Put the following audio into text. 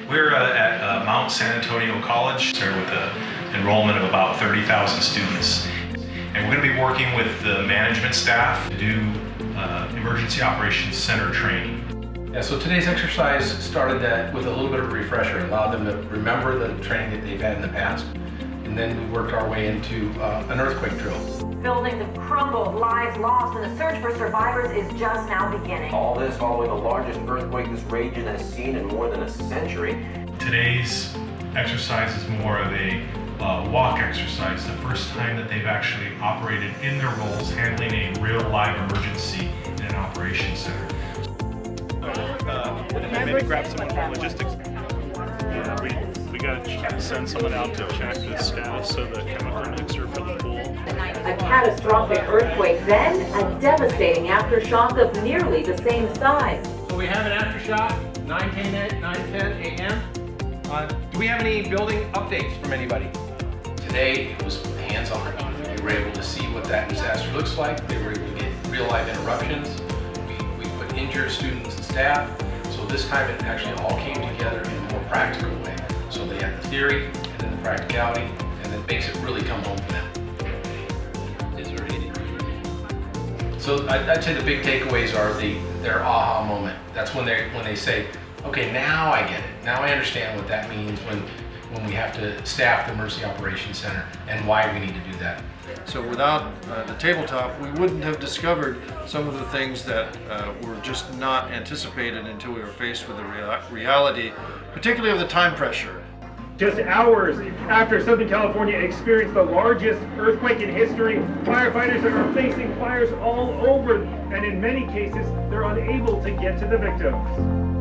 We're at Mount San Antonio College. There with an enrollment of about 30,000 students. And we're going to be working with the management staff to do Emergency Operations Center training. Yeah, so today's exercise started that with a little bit of a refresher, allowed them to remember the training that they've had in the past. And then we worked our way into an earthquake drill. Buildings have crumbled, lives lost, and the search for survivors is just now beginning. All this following the largest earthquake this region has seen in more than a century. Today's exercise is more of a walk exercise, the first time that they've actually operated in their roles handling a real live emergency in an operations center. Maybe grab someone from logistics. Yeah, we got to send someone out to check the status of the chemical mixer for the pool. A catastrophic earthquake, then a devastating aftershock of nearly the same size. So we have an aftershock, 9:10 a.m. Do we have any building updates from anybody? Today it was hands-on. We were able to see what that disaster looks like. They were able to get real-life interruptions. We put injured students and staff. So this time it actually all came together in a more practical way. So they had the theory and then the practicality, and it makes it really come home for them. So I'd say the big takeaways are their aha moment. That's when they say, okay, now I get it. Now I understand what that means when we have to staff the Emergency Operations Center and why we need to do that. So without the tabletop, we wouldn't have discovered some of the things that were just not anticipated until we were faced with the reality, particularly of the time pressure. Just hours after Southern California experienced the largest earthquake in history, firefighters are facing fires all over, and in many cases, they're unable to get to the victims.